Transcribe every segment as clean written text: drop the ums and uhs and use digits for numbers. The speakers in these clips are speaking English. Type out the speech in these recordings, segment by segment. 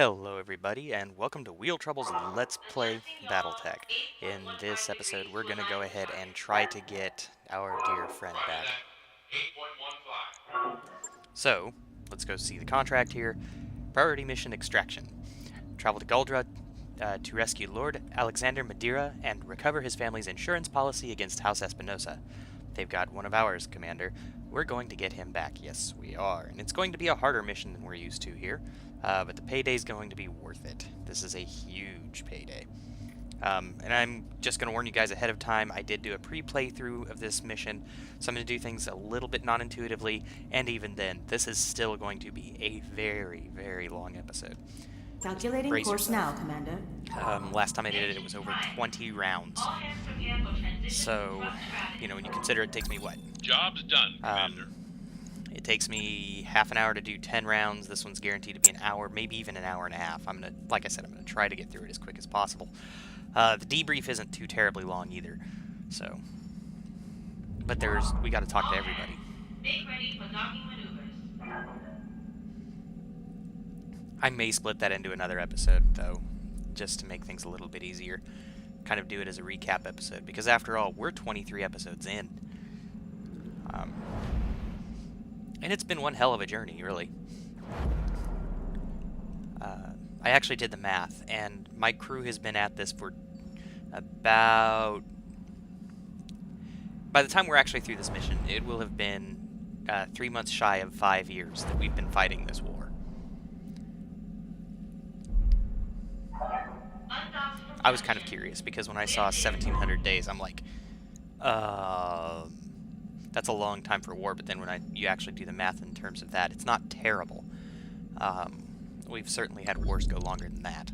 Hello everybody, and welcome to Wheel Trouble's Let's Play BattleTech. In this episode, we're going to go ahead and try to get our dear friend back. So, let's go see the contract here. Priority Mission Extraction. Travel to Guldra to rescue Lord Alexander Madeira and recover his family's insurance policy against House Espinosa. They've got one of ours, Commander. We're going to get him back. Yes, we are. And it's going to be a harder mission than we're used to here. But the payday's going to be worth it. This is a huge payday. And I'm just going to warn you guys ahead of time, I did do a pre-playthrough of this mission, so I'm going to do things a little bit non-intuitively, and even then, this is still going to be a very, very long episode. Calculating Brace course yourself. now, Commander. Last time I did it, it was over 20 rounds. So, when you consider it takes me what? Job's done, Commander. It takes me half an hour to do 10 rounds. This one's guaranteed to be an hour, maybe even an hour and a half. Like I said, I'm gonna try to get through it as quick as possible. The debrief isn't too terribly long either, so. But we got to talk to everybody. Make ready for docking maneuvers. I may split that into another episode, though, just to make things a little bit easier. Kind of do it as a recap episode, because after all, we're 23 episodes in. And it's been one hell of a journey, really. I actually did the math, and my crew has been at this for about... By the time we're actually through this mission, it will have been 3 months shy of 5 years that we've been fighting this war. I was kind of curious, because when I saw 1700 days, I'm like, that's a long time for war, but then when you actually do the math in terms of that, it's not terrible. We've certainly had wars go longer than that.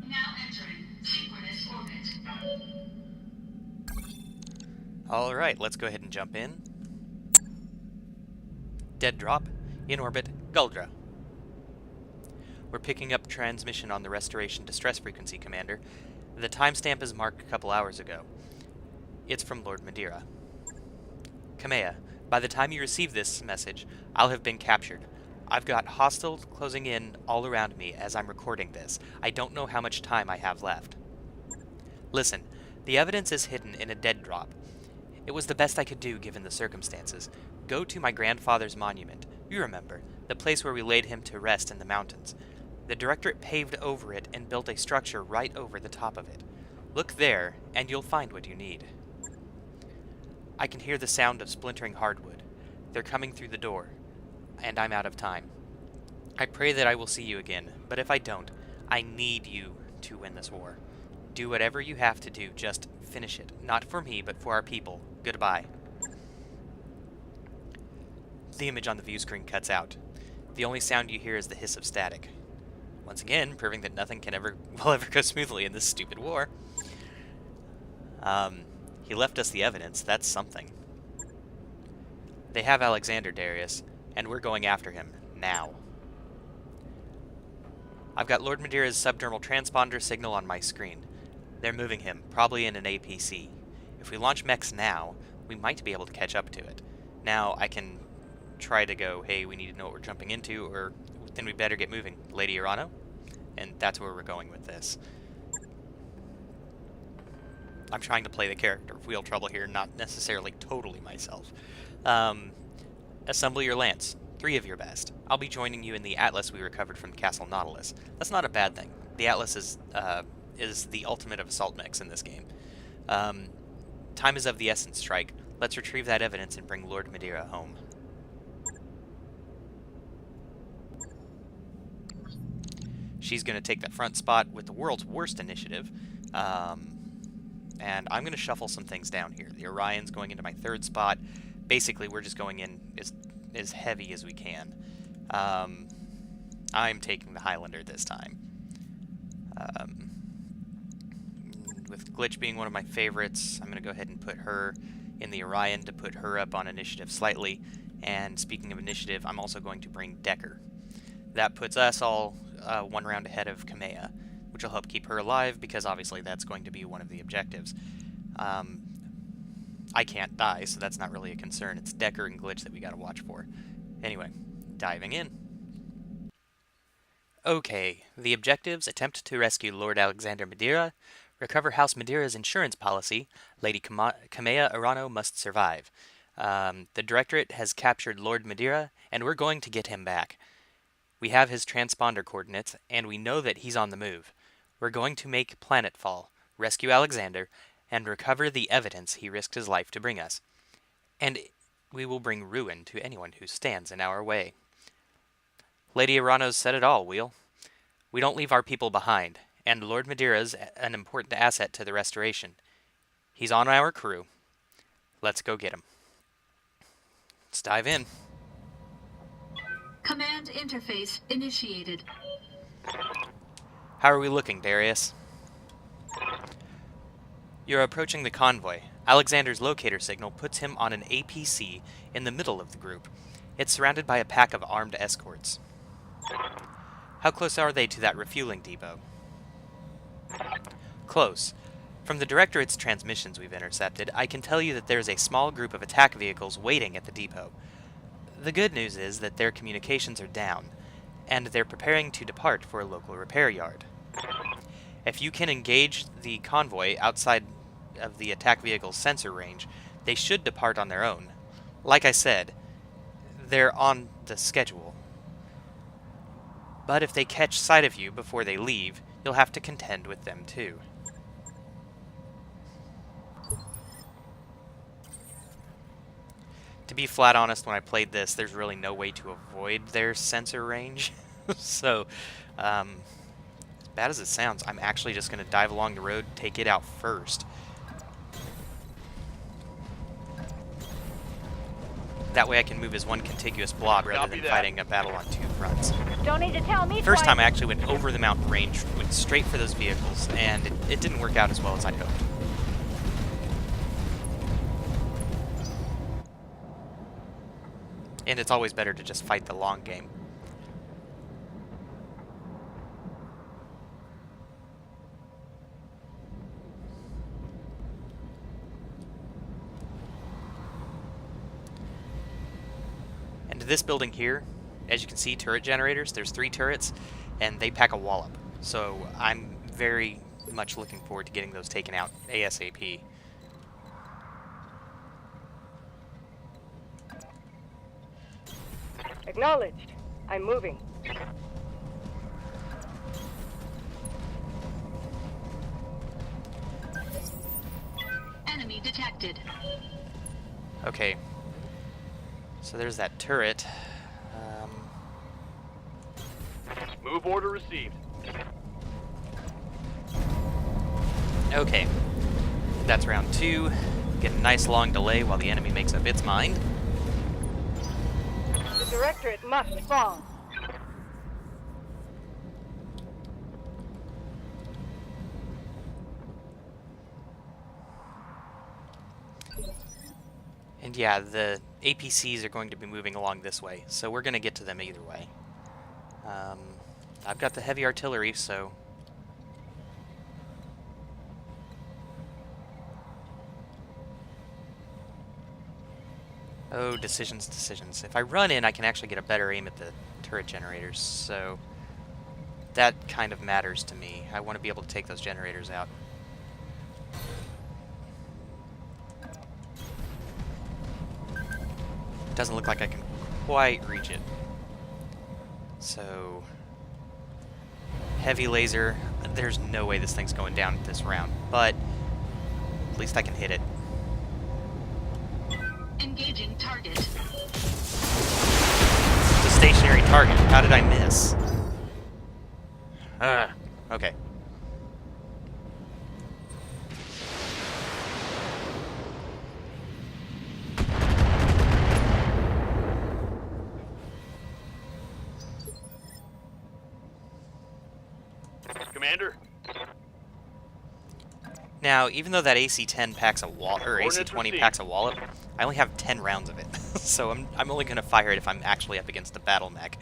Now entering synchronous orbit. Alright, let's go ahead and jump in. Dead drop, in orbit, Guldra. We're picking up transmission on the restoration distress frequency, Commander. The timestamp is marked a couple hours ago. It's from Lord Madeira. Kamea, by the time you receive this message, I'll have been captured. I've got hostiles closing in all around me as I'm recording this. I don't know how much time I have left. Listen, the evidence is hidden in a dead drop. It was the best I could do given the circumstances. Go to my grandfather's monument. You remember, the place where we laid him to rest in the mountains. The Directorate paved over it and built a structure right over the top of it. Look there, and you'll find what you need. I can hear the sound of splintering hardwood. They're coming through the door, and I'm out of time. I pray that I will see you again, but if I don't, I need you to win this war. Do whatever you have to do, just finish it. Not for me, but for our people. Goodbye. The image on the view screen cuts out. The only sound you hear is the hiss of static. Once again, proving that nothing will ever go smoothly in this stupid war. He left us the evidence. That's something. They have Alexander, Darius, and we're going after him now. I've got Lord Madeira's subdermal transponder signal on my screen. They're moving him, probably in an APC. If we launch mechs now, we might be able to catch up to it. Now, I can try to go, hey, we need to know what we're jumping into, or then we better get moving, Lady Urano. And that's where we're going with this. I'm trying to play the character of Wheel Trouble here, not necessarily totally myself. Assemble your lance. 3 of your best. I'll be joining you in the Atlas we recovered from Castle Nautilus. That's not a bad thing. The Atlas is the ultimate of assault mechs in this game. Time is of the essence, Strike. Let's retrieve that evidence and bring Lord Madeira home. She's going to take that front spot with the world's worst initiative. And I'm going to shuffle some things down here. The Orion's going into my 3rd spot. Basically, we're just going in as heavy as we can. I'm taking the Highlander this time. With Glitch being one of my favorites, I'm going to go ahead and put her in the Orion to put her up on initiative slightly. And speaking of initiative, I'm also going to bring Decker. That puts us all 1 round ahead of Kamea, which will help keep her alive, because obviously that's going to be one of the objectives. I can't die, so that's not really a concern. It's Decker and Glitch that we gotta watch for. Anyway, diving in. Okay, the objectives: attempt to rescue Lord Alexander Madeira, recover House Madeira's insurance policy, Lady Kamea Arano must survive. The Directorate has captured Lord Madeira, and we're going to get him back. We have his transponder coordinates, and we know that he's on the move. We're going to make planetfall, rescue Alexander, and recover the evidence he risked his life to bring us. And we will bring ruin to anyone who stands in our way. Lady Arano's said it all, Wheel. We don't leave our people behind, and Lord Madeira's an important asset to the restoration. He's on our crew. Let's go get him. Let's dive in. Command interface initiated. How are we looking, Darius? You're approaching the convoy. Alexander's locator signal puts him on an APC in the middle of the group. It's surrounded by a pack of armed escorts. How close are they to that refueling depot? Close. From the Directorate's transmissions we've intercepted, I can tell you that there's a small group of attack vehicles waiting at the depot. The good news is that their communications are down, and they're preparing to depart for a local repair yard. If you can engage the convoy outside of the attack vehicle's sensor range, they should depart on their own. Like I said, they're on the schedule. But if they catch sight of you before they leave, you'll have to contend with them too. To be flat honest, when I played this, there's really no way to avoid their sensor range. So, as bad as it sounds, I'm actually just going to dive along the road, take it out first. That way I can move as one contiguous blob rather than fighting a battle on two fronts. Don't need to tell me First twice. time I actually went over the mountain range, went straight for those vehicles, and it didn't work out as well as I'd hoped. And it's always better to just fight the long game. And this building here, as you can see, turret generators, there's 3 turrets, and they pack a wallop. So I'm very much looking forward to getting those taken out ASAP. Acknowledged. I'm moving. Enemy detected. Okay. So there's that turret. Move order received. Okay. That's round 2. Get a nice long delay while the enemy makes up its mind. The Directorate must fall. And yeah, the APCs are going to be moving along this way, so we're going to get to them either way. I've got the heavy artillery, so... Oh, decisions, decisions. If I run in, I can actually get a better aim at the turret generators, so... that kind of matters to me. I want to be able to take those generators out. Doesn't look like I can quite reach it. So... heavy laser. There's no way this thing's going down this round, but at least I can hit it. Engaging target. It's a stationary target. How did I miss? Okay. Commander? Now, even though that AC-10 packs a wallop, or Coordinates AC-20 received. packs a wallop, I only have 10 rounds of it. So I'm only going to fire it if I'm actually up against a battle mech.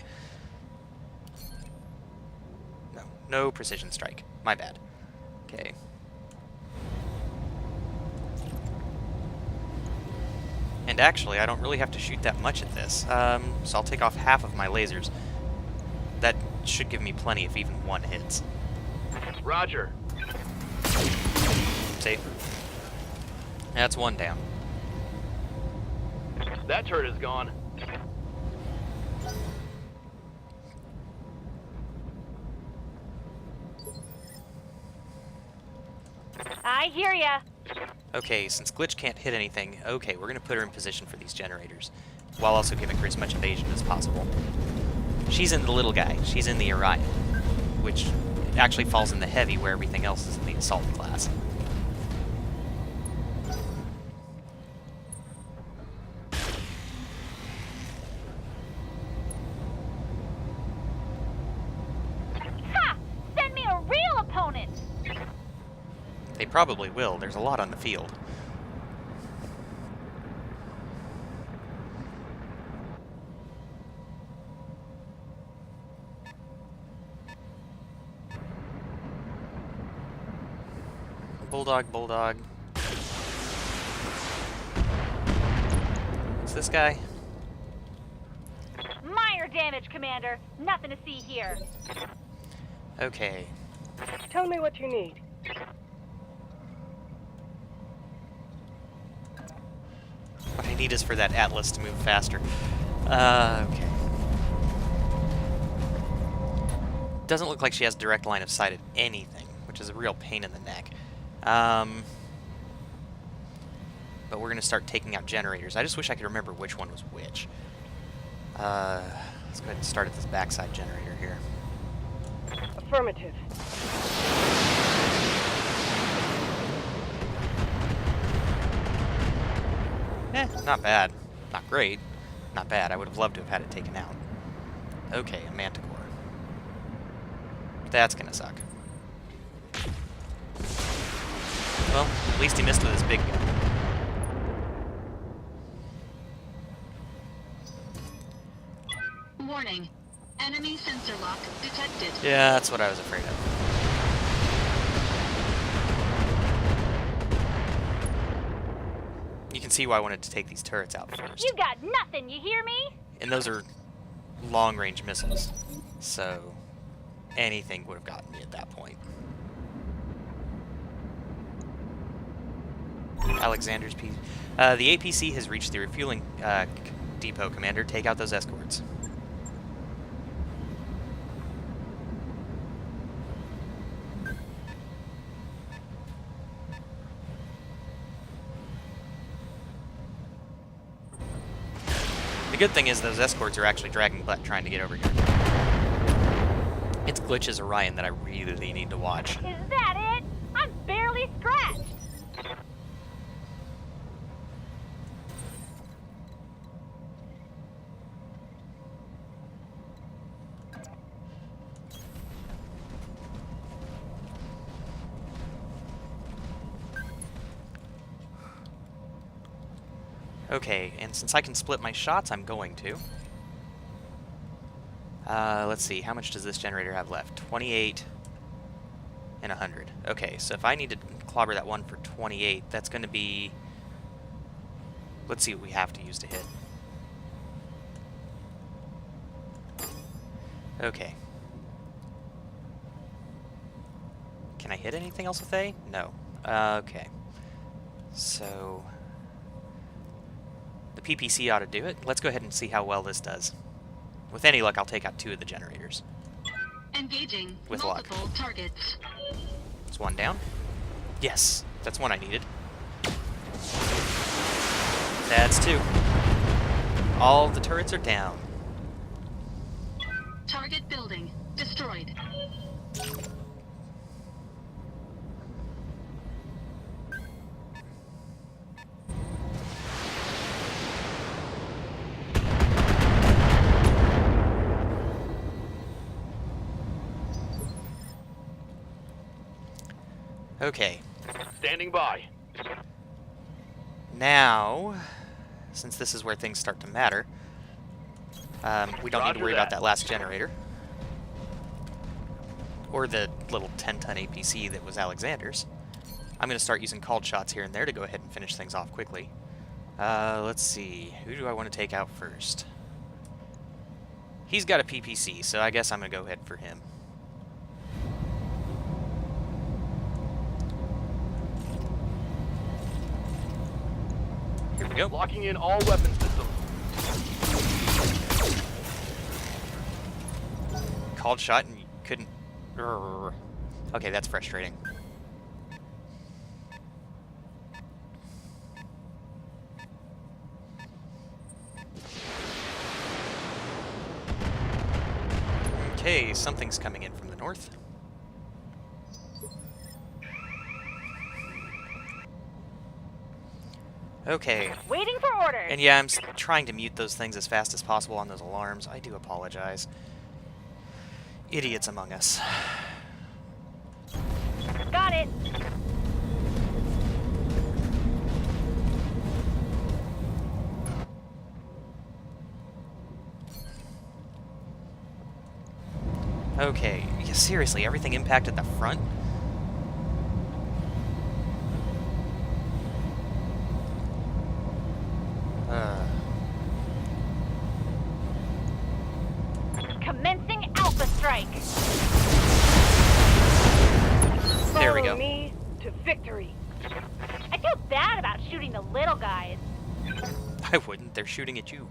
No precision strike. My bad. Okay. And actually, I don't really have to shoot that much at this. So I'll take off half of my lasers. That should give me plenty if even one hits. Roger. See? That's one down. That turret is gone. I hear ya. Okay, since Glitch can't hit anything, okay, we're going to put her in position for these generators, while also giving her as much evasion as possible. She's in the little guy. She's in the Orion, which actually falls in the heavy, where everything else is in the assault class. Ha! Send me a real opponent. They probably will. There's a lot on the field. Bulldog, bulldog. It's this guy. Minor damage, Commander. Nothing to see here. Okay. Tell me what you need. What I need is for that Atlas to move faster. Okay. Doesn't look like she has direct line of sight at anything, which is a real pain in the neck. But we're going to start taking out generators. I just wish I could remember which one was which. Let's go ahead and start at this backside generator here. Affirmative. Not bad. Not great. Not bad. I would have loved to have had it taken out. Okay, a Manticore. That's gonna suck. Well, at least he missed with his big gun. Warning. Enemy sensor lock detected. Yeah, that's what I was afraid of. You can see why I wanted to take these turrets out first. You got nothing, you hear me? And those are long-range missiles, so anything would have gotten me at that point. Alexander's P. The APC has reached the refueling depot, Commander. Take out those escorts. The good thing is those escorts are actually dragging butt trying to get over here. It's Glitch's Orion that I really need to watch. Is that it? I'm barely scratched. Okay, and since I can split my shots, I'm going to. Let's see, how much does this generator have left? 28 and 100. Okay, so if I need to clobber that one for 28, that's going to be... Let's see what we have to use to hit. Okay. Can I hit anything else with A? No. Okay. So... the PPC ought to do it. Let's go ahead and see how well this does. With any luck, I'll take out 2 of the generators. Engaging With luck. multiple targets. Is one down? Yes, that's one I needed. That's 2. All the turrets are down. Target building destroyed. Okay. Standing by. Now, since this is where things start to matter, we don't need to Roger worry about that. that last generator. Or the little 10-ton APC that was Alexander's. I'm going to start using called shots here and there to go ahead and finish things off quickly. Let's see. Who do I want to take out first? He's got a PPC, so I guess I'm going to go ahead for him. Here we go. Locking in all weapon systems. Called shot and you couldn't... Okay, that's frustrating. Okay, something's coming in from the north. Okay. Waiting for orders. And yeah, I'm trying to mute those things as fast as possible on those alarms. I do apologize. Idiots among us. Got it. Okay, yeah, seriously, everything impacted the front? Commencing Alpha Strike. There we go. Follow me to victory. I feel bad about shooting the little guys. I wouldn't, they're shooting at you.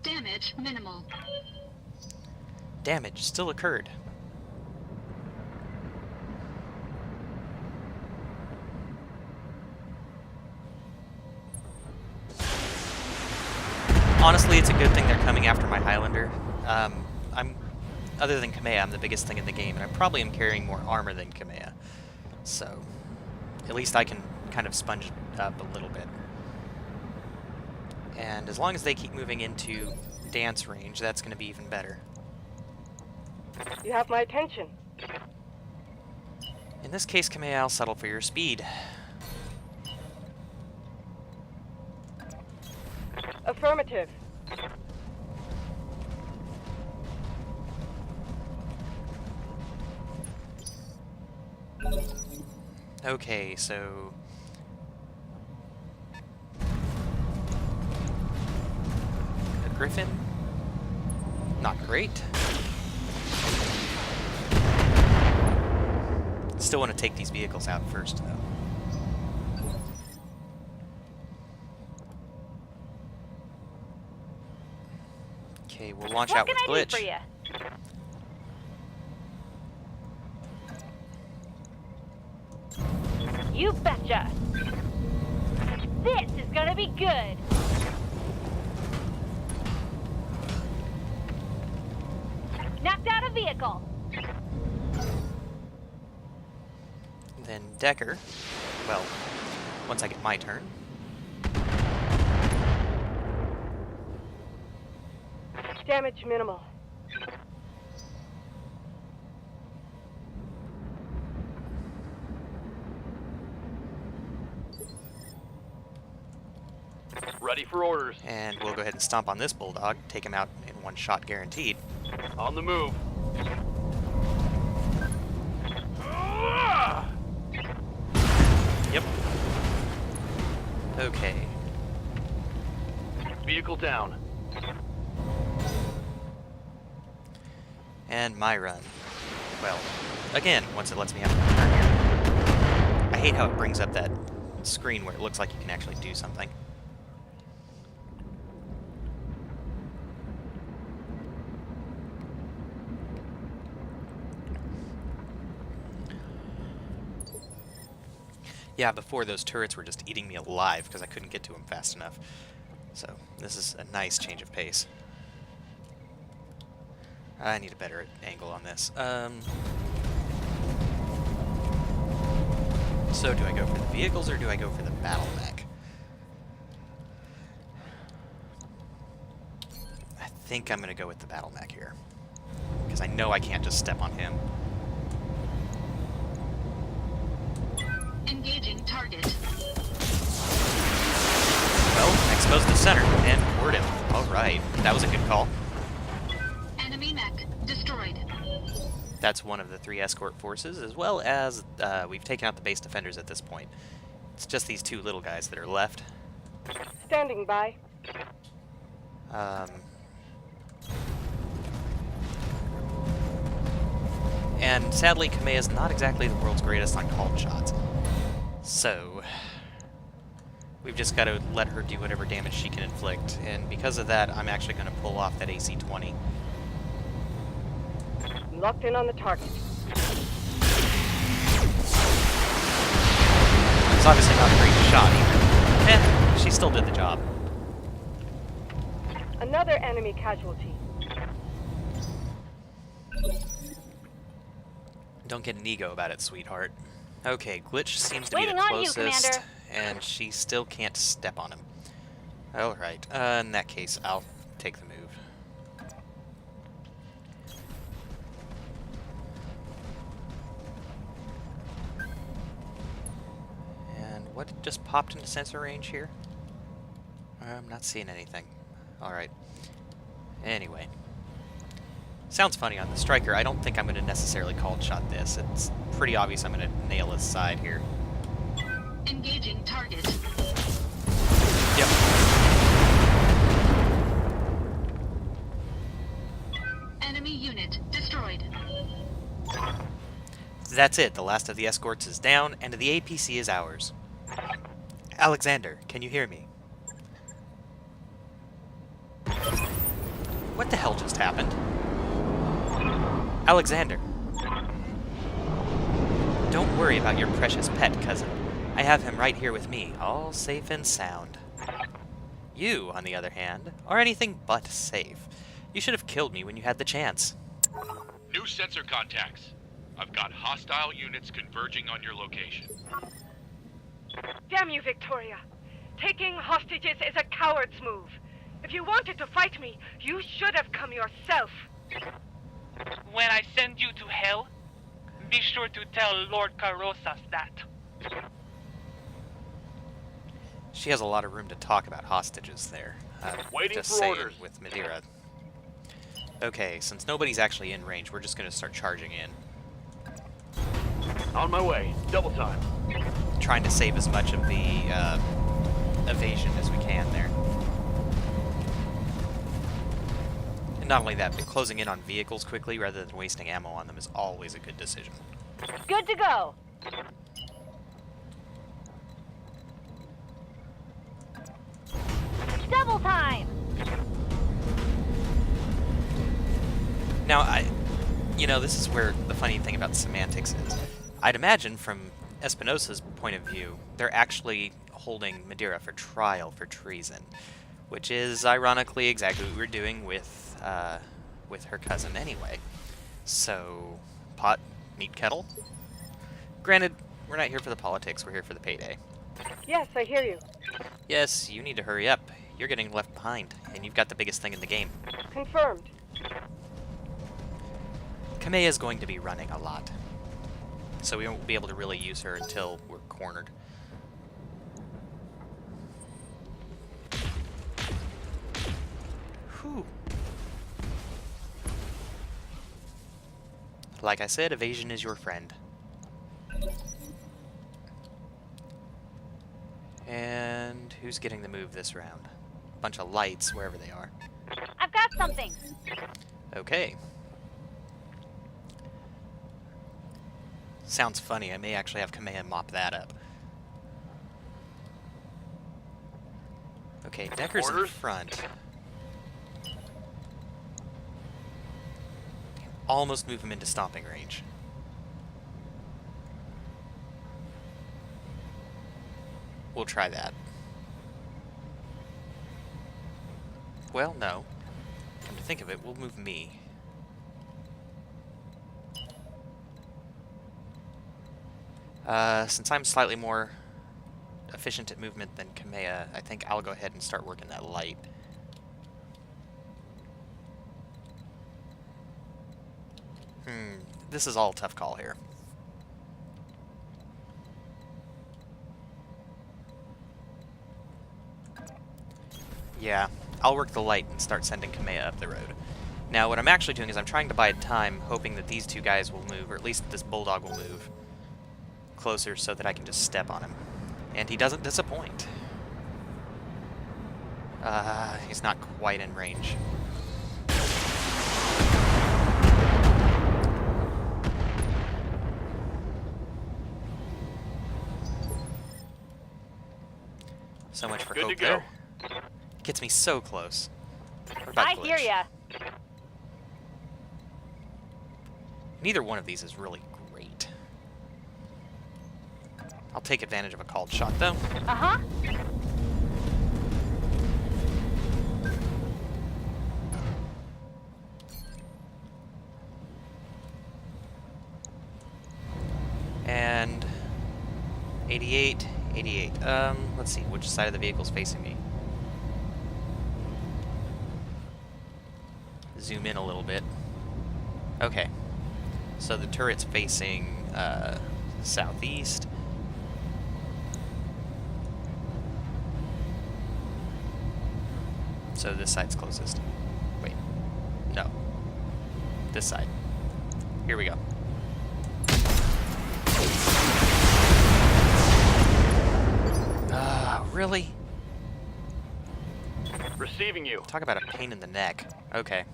Damage minimal. Damage still occurred. Honestly, it's a good thing they're coming after my Highlander. Other than Kamea, I'm the biggest thing in the game, and I probably am carrying more armor than Kamea. So, at least I can kind of sponge it up a little bit. And as long as they keep moving into dance range, that's going to be even better. You have my attention. In this case, Kamea, I'll settle for your speed. Affirmative. Okay, so... a Griffin? Not great. Still want to take these vehicles out first, though. Okay, we'll launch out with What can I do Glitch. for you? You betcha. This is gonna be good. Knocked out a vehicle. Then Decker. Well, once I get my turn. Damage minimal. Ready for orders. And we'll go ahead and stomp on this Bulldog. Take him out in one shot guaranteed. On the move. Yep. Okay. Vehicle down. And my run. Well, again, once it lets me have my turn here. I hate how it brings up that screen where it looks like you can actually do something. Yeah, before those turrets were just eating me alive because I couldn't get to them fast enough. So, this is a nice change of pace. I need a better angle on this. So do I go for the vehicles or do I go for the BattleTech? I think I'm going to go with the BattleTech here. Because I know I can't just step on him. Engaging target. Well, expose the center and board him. Alright, that was a good call. Enemy mech destroyed. That's one of the 3 escort forces, as well as we've taken out the base defenders at this point. It's just these two little guys that are left. Standing by. And sadly, Kameya's not exactly the world's greatest on called shots. So, we've just got to let her do whatever damage she can inflict. And because of that, I'm actually going to pull off that AC-20. Locked in on the target. It's obviously not a great shot either. She still did the job. Another enemy casualty. Don't get an ego about it, sweetheart. Okay, Glitch seems to be the Waiting on you, closest, Commander. and she still can't step on him. Alright, in that case, I'll take the move. And what just popped into sensor range here? I'm not seeing anything. Alright. Anyway. Sounds funny on the Striker. I don't think I'm going to necessarily cold shot this. It's pretty obvious I'm going to nail his side here. Engaging target. Yep. Enemy unit destroyed. That's it. The last of the escorts is down, and the APC is ours. Alexander, can you hear me? What the hell just happened? Alexander. Don't worry about your precious pet, cousin. I have him right here with me, all safe and sound. You, on the other hand, are anything but safe. You should have killed me when you had the chance. New sensor contacts. I've got hostile units converging on your location. Damn you, Victoria. Taking hostages is a coward's move. If you wanted to fight me, you should have come yourself. When I send you to hell, be sure to tell Lord Carosas that. She has a lot of room to talk about hostages there. Waiting just for saying, orders. with Madeira. Okay, since nobody's actually in range, we're just going to start charging in. On my way. Double time. Trying to save as much of the evasion as we can there. And not only that, but closing in on vehicles quickly rather than wasting ammo on them is always a good decision. Good to go. Double time. Now, this is where the funny thing about semantics is. I'd imagine from Espinosa's point of view, they're actually holding Madeira for trial for treason, which is ironically exactly what we were doing with her cousin anyway. So, pot, meat kettle. Granted, we're not here for the politics, we're here for the payday. Yes, I hear you. Yes, you need to hurry up. You're getting left behind, and you've got the biggest thing in the game. Confirmed. Kameya's going to be running a lot, so we won't be able to really use her until we're cornered. Whew. Like I said, evasion is your friend. And who's getting the move this round? Bunch of lights, wherever they are. I've got something. Okay. Sounds funny. I may actually have Kameya mop that up. Okay, Decker's in Orders? front. Almost move him into stomping range. We'll try that. Well, no. Come to think of it, we'll move me. Since I'm slightly more efficient at movement than Kameya, I think I'll go ahead and start working that light. This is all a tough call here. Yeah, I'll work the light and start sending Kameya up the road. Now, what I'm actually doing is I'm trying to buy time, hoping that these two guys will move, or at least this bulldog will move closer so that I can just step on him. And he doesn't disappoint. He's not quite in range. So much for Good to hope go. there. Gets me so close. What about I glitch? hear ya. Neither one of these is really great. I'll take advantage of a called shot, though. Uh-huh. And 88, 88. Let's see, which side of the vehicle's facing me? Zoom in a little bit. Okay. So the turret's facing southeast. So this side's closest. Wait. No. This side. Here we go. Really? Receiving you. Talk about a pain in the neck. Okay.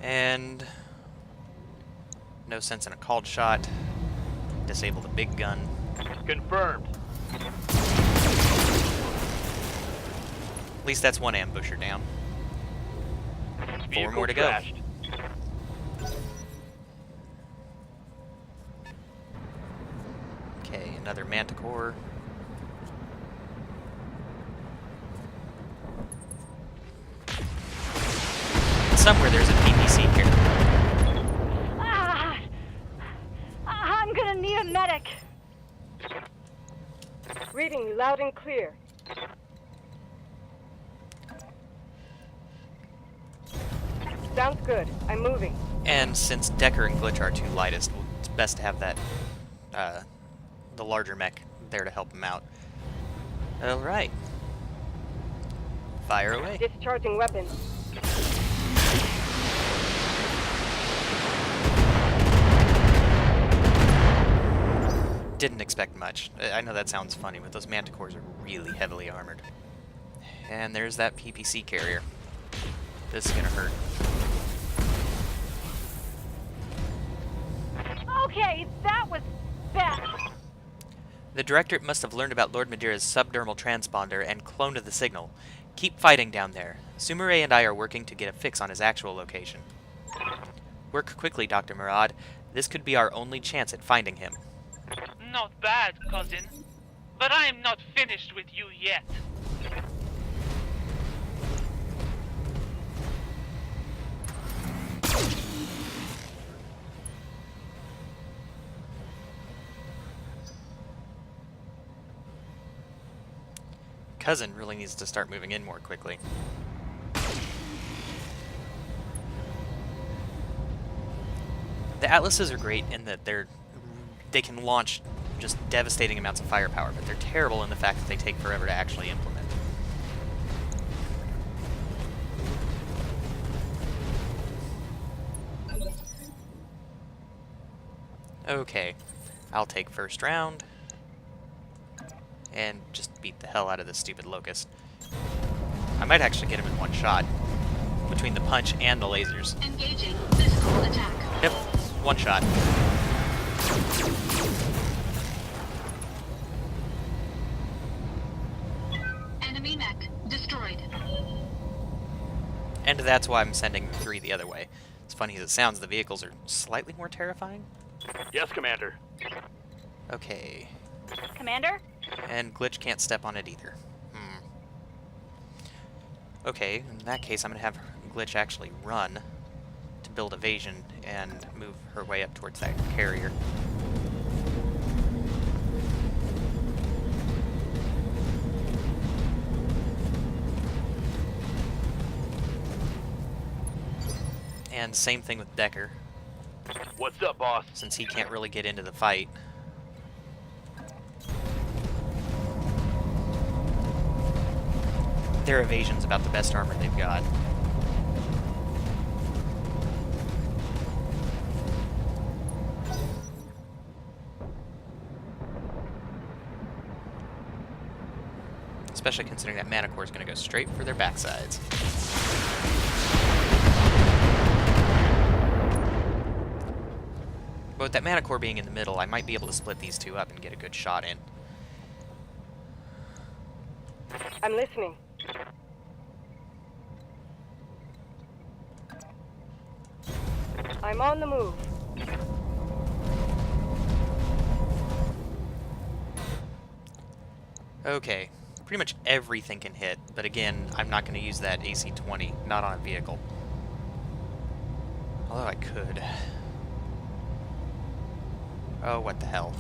And no sense in a called shot. Disable the big gun. Confirmed. At least that's one ambusher down. Vehicle more to go. trashed. Okay, another manticore. Somewhere there's a PPC carrier. Ah, I'm gonna need a medic. Reading you loud and clear. Sounds good. I'm moving. And since Decker and Glitch are two lightest, it's best to have that, the larger mech there to help him out. Alright. Fire away. Discharging weapon. Didn't expect much. I know that sounds funny, but those manticores are really heavily armored. And there's that PPC carrier. This is gonna hurt. Okay, that was bad. The Directorate must have learned about Lord Madeira's subdermal transponder and cloned the signal. Keep fighting down there. Sumire and I are working to get a fix on his actual location. Work quickly, Dr. Murad. This could be our only chance at finding him. Not bad, cousin. But I am not finished with you yet. Cousin really needs to start moving in more quickly. The Atlases are great in that they can launch just devastating amounts of firepower, but they're terrible in the fact that they take forever to actually implement. Okay, I'll take first round and just beat the hell out of this stupid locust. I might actually get him in one shot between the punch and the lasers. Engaging physical attack. Yep, one shot. Enemy mech destroyed. And that's why I'm sending 3 the other way. As funny as it sounds, the vehicles are slightly more terrifying. Yes, Commander. Okay. Commander? And Glitch can't step on it either. Okay, in that case I'm going to have Glitch actually run to build evasion and move her way up towards that carrier. And same thing with Decker, What's up, boss? since he can't really get into the fight. Their evasion's about the best armor they've got. Especially considering that mana core is going to go straight for their backsides. But with that mana core being in the middle, I might be able to split these two up and get a good shot in. I'm listening. I'm on the move. Okay, pretty much everything can hit, but again, I'm not going to use that AC-20, not on a vehicle. Although I could. Oh, what the hell.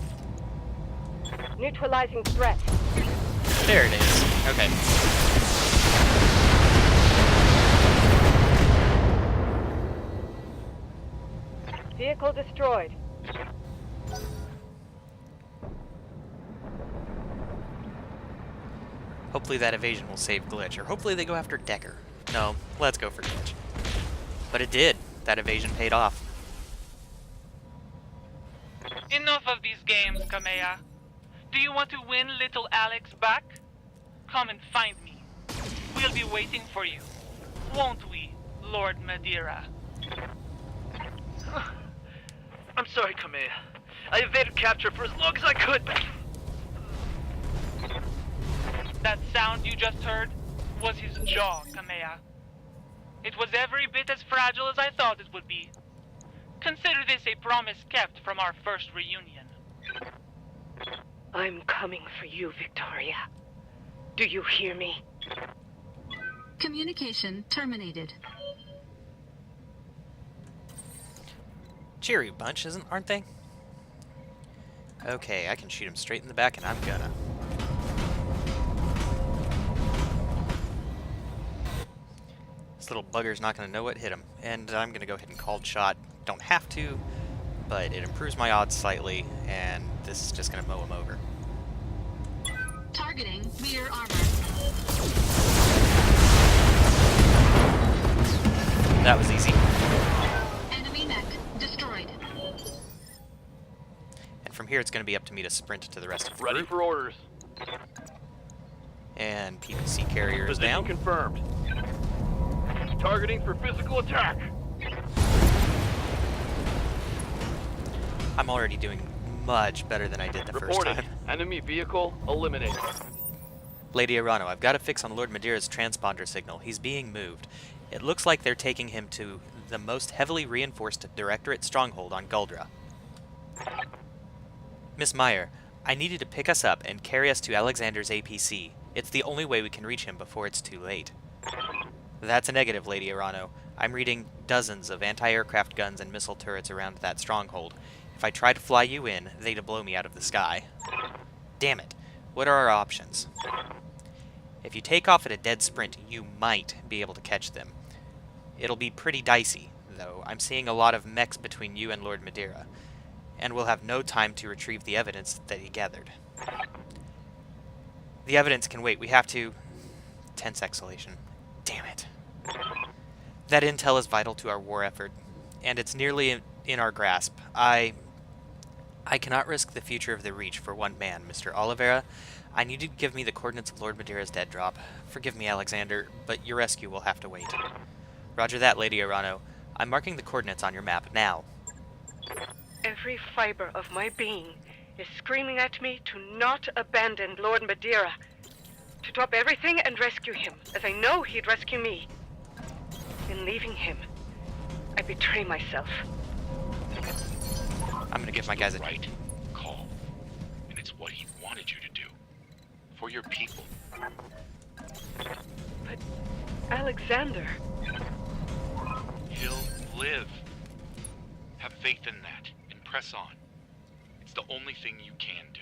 Neutralizing threat. There it is. Okay. Vehicle destroyed. Hopefully that evasion will save Glitch, or hopefully they go after Decker. No, let's go for Glitch. But it did. That evasion paid off. Enough of these games, Kamea. Do you want to win little Alex back? Come and find me. We'll be waiting for you. Won't we, Lord Madeira? I'm sorry, Kamea. I evaded capture for as long as I could, but... That sound you just heard was his jaw, Kamea. It was every bit as fragile as I thought it would be. Consider this a promise kept from our first reunion. I'm coming for you, Victoria. Do you hear me? Communication terminated. Cheery bunch, aren't they? Okay, I can shoot him straight in the back, and I'm gonna. This little bugger's not gonna know what hit him, and I'm gonna go ahead and call shot. Don't have to, but it improves my odds slightly, and this is just gonna mow him over. Targeting rear armor. That was easy. Enemy mech destroyed. And from here, it's gonna be up to me to sprint to the rest of the Ready group. for orders. And PPC carrier is Position down. confirmed. Targeting for physical attack. I'm already doing much better than I did the first Reporting. time. Enemy vehicle eliminated. Lady Arano, I've got a fix on Lord Madeira's transponder signal. He's being moved. It looks like they're taking him to the most heavily reinforced Directorate stronghold on Guldra. Miss Meyer, I need you to pick us up and carry us to Alexander's APC. It's the only way we can reach him before it's too late. That's a negative, Lady Arano. I'm reading dozens of anti-aircraft guns and missile turrets around that stronghold. If I try to fly you in, they'd blow me out of the sky. Damn it. What are our options? If you take off at a dead sprint, you might be able to catch them. It'll be pretty dicey, though. I'm seeing a lot of mechs between you and Lord Madeira, and we'll have no time to retrieve the evidence that he gathered. The evidence can wait. We have to... Tense exhalation. Damn it. That intel is vital to our war effort, and it's nearly in our grasp. I cannot risk the future of the Reach for one man, Mr. Oliveira. I need you to give me the coordinates of Lord Madeira's dead drop. Forgive me, Alexander, but your rescue will have to wait. Roger that, Lady Arano. I'm marking the coordinates on your map now. Every fiber of my being is screaming at me to not abandon Lord Madeira. To drop everything and rescue him, as I know he'd rescue me. In leaving him, I betray myself. I'm gonna give my guys a... right call, and it's what he wanted you to do for your people. But Alexander... He'll live. Have faith in that and press on. It's the only thing you can do.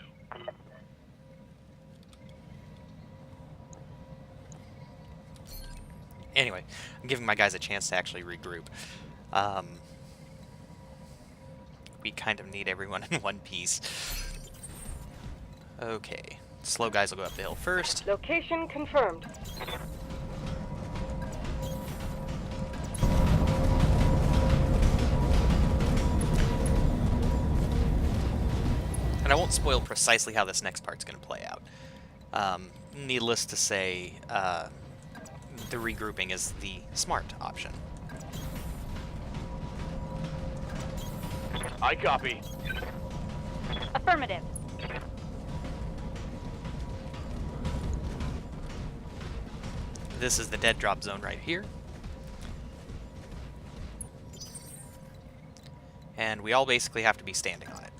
Anyway, I'm giving my guys a chance to actually regroup. We kind of need everyone in one piece. Okay. Slow guys will go up the hill first. Location confirmed. And I won't spoil precisely how this next part's going to play out. needless to say, the regrouping is the smart option. I copy. Affirmative. This is the dead drop zone right here. And we all basically have to be standing on it.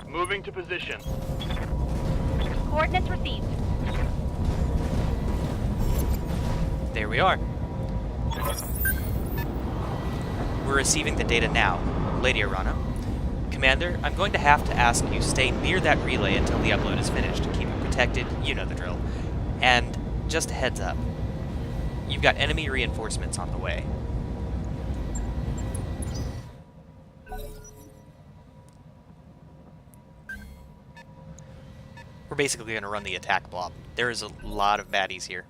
Moving to position. Coordinates received. There we are. We're receiving the data now, Lady Arana. Commander, I'm going to have to ask you stay near that relay until the upload is finished. Keep it protected, you know the drill. And just a heads up, you've got enemy reinforcements on the way. We're basically going to run the attack blob. There is a lot of baddies here.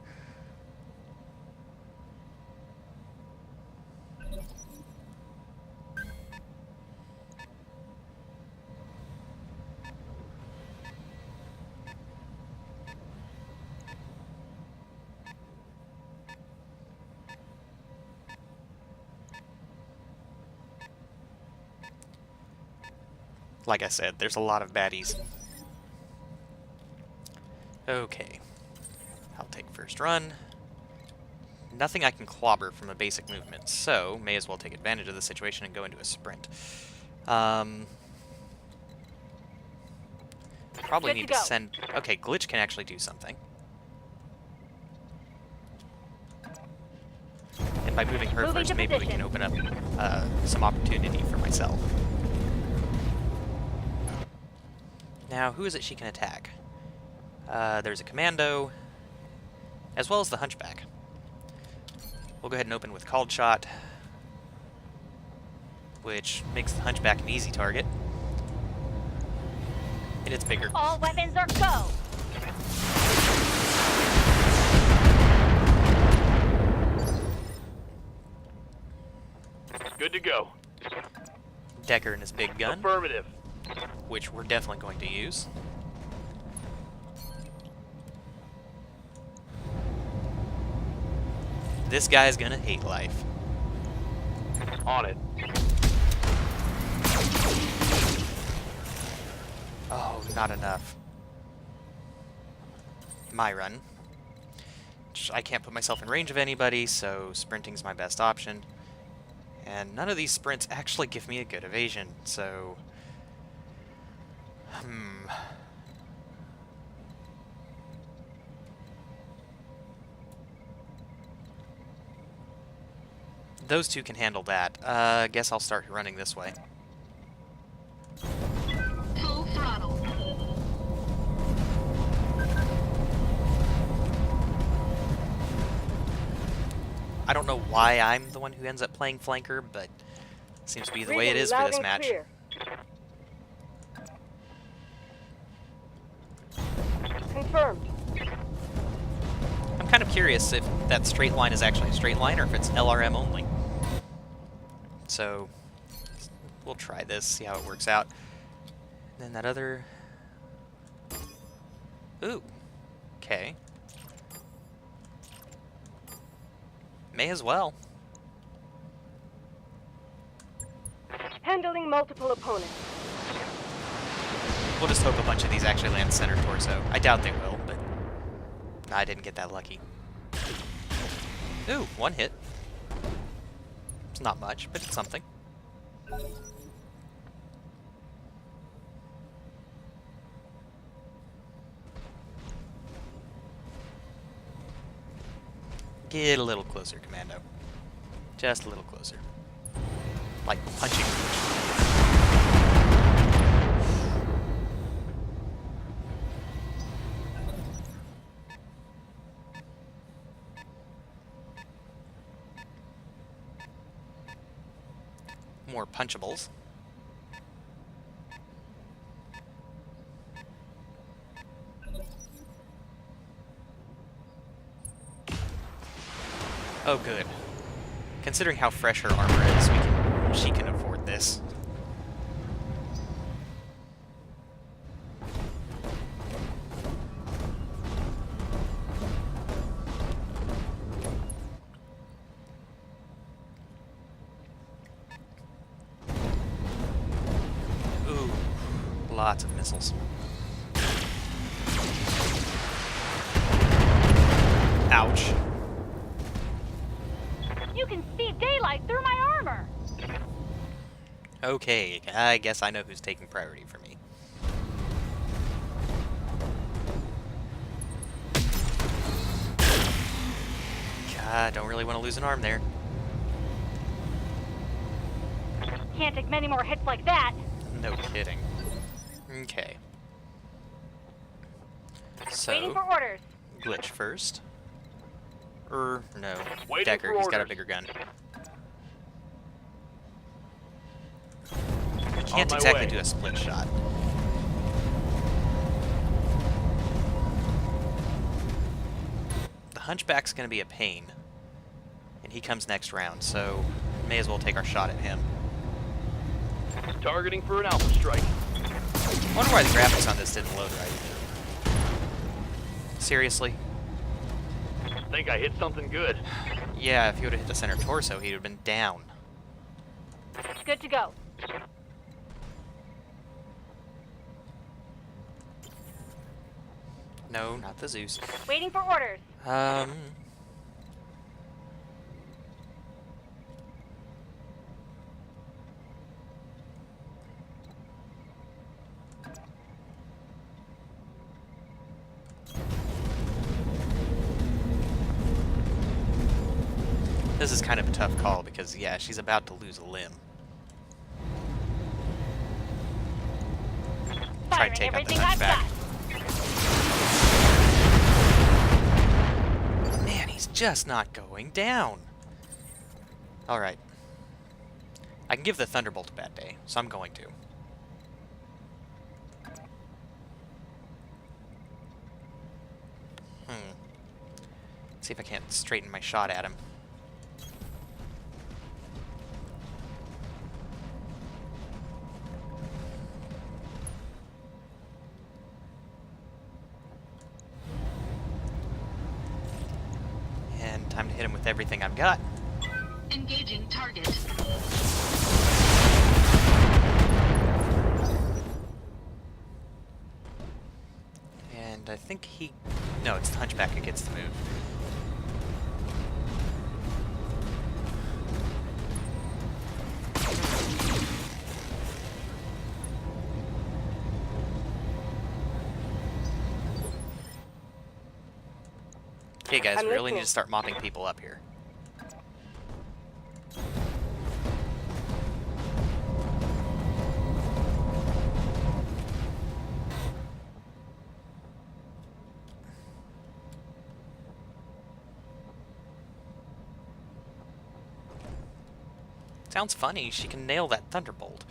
Like I said, there's a lot of baddies. Okay. I'll take first run. Nothing I can clobber from a basic movement, so may as well take advantage of the situation and go into a sprint. Probably Good need to to go. send... Okay, Glitch can actually do something. And by moving her Moving first, to maybe we position. can open up some opportunity for myself. Now, who is it she can attack? There's a commando, as well as the hunchback. We'll go ahead and open with called shot, which makes the hunchback an easy target. And it's bigger. All weapons are go. Good to go. Decker and his big gun, Affirmative. which we're definitely going to use. This guy's gonna hate life. On it. Oh, not enough. My run. I can't put myself in range of anybody, so sprinting's my best option. And none of these sprints actually give me a good evasion, so... Those two can handle that. Guess I'll start running this way. Full throttle. I don't know why I'm the one who ends up playing flanker, but seems to be the way it is for this match. Clear. Confirmed. I'm kind of curious if that straight line is actually a straight line or if it's LRM only. So, we'll try this, see how it works out. Then that other... Ooh. Okay. May as well. Handling multiple opponents. We'll just hope a bunch of these actually land center torso. I doubt they will, but... I didn't get that lucky. Ooh, one hit. It's not much, but it's something. Get a little closer, Commando. Just a little closer. Like punching. More punchables. Oh, good. Considering how fresh her armor is, she can afford this. Lots of missiles. Ouch. You can see daylight through my armor. Okay, I guess I know who's taking priority for me. God, don't really want to lose an arm there. Can't take many more hits like that. No kidding. Okay. Waiting So, for orders. Glitch first. No. Waiting Decker, for he's got a orders. bigger gun. On Can't my exactly way. do a split shot. The Hunchback's gonna be a pain. And he comes next round, so may as well take our shot at him. Targeting for an alpha strike. I wonder why the graphics on this didn't load right. Seriously? Think I hit something good. Yeah, if he would have hit the center torso, he would have been down. Good to go. No, not the Zeus. Waiting for orders. This is kind of a tough call because, yeah, she's about to lose a limb. Try to Firing take out the everything I've Hunchback. got. Man, he's just not going down. Alright. I can give the Thunderbolt a bad day, so I'm going to. See if I can't straighten my shot at him. And time to hit him with everything I've got. Engaging target. And I think he... No, it's the Hunchback who gets the move. Okay, guys, I'm we really need listening. to start mopping people up here. Sounds funny. She can nail that Thunderbolt.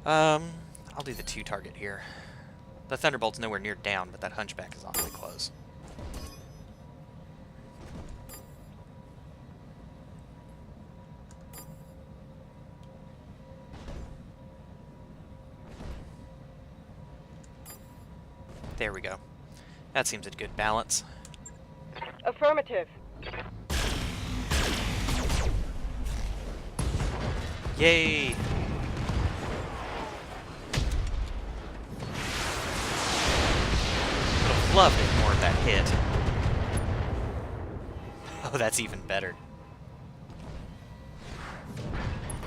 I'll do the 2 target here. The Thunderbolt's nowhere near down, but that Hunchback is awfully close. There we go. That seems a good balance. Affirmative. Yay! Would have loved if more of that hit. Oh, that's even better.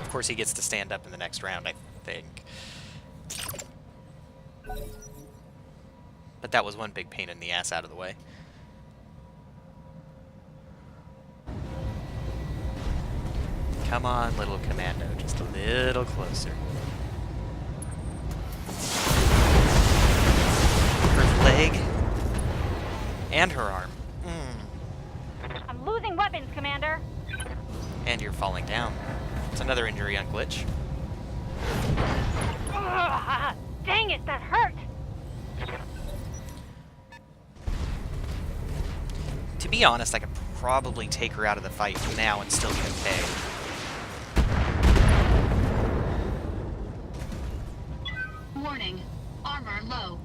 Of course, he gets to stand up in the next round, I think. But that was one big pain in the ass out of the way. Come on, little commando, just a little closer. Her leg and her arm. I'm losing weapons, Commander. And you're falling down. It's another injury on Glitch. Ugh, dang it, that hurt. To be honest, I could probably take her out of the fight now and still be okay. Warning. Armor low.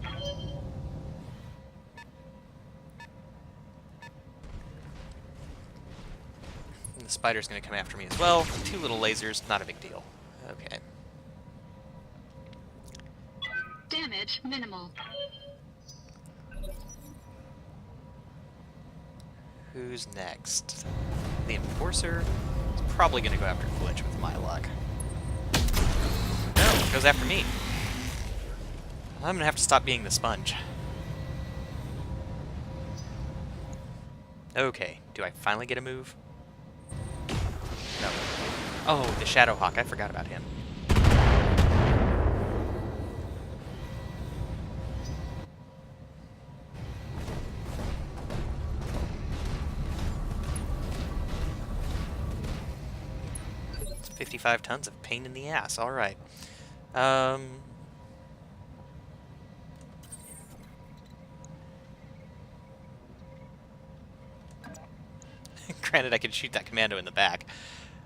And the spider's gonna come after me as well. 2 little lasers, not a big deal. Okay. Damage Damage minimal. Who's next? The Enforcer is probably going to go after Glitch with my luck. No, it goes after me. I'm going to have to stop being the sponge. Okay, do I finally get a move? No. Oh, the Shadowhawk, I forgot about him. It's 55 tons of pain in the ass, alright. Granted, I could shoot that commando in the back.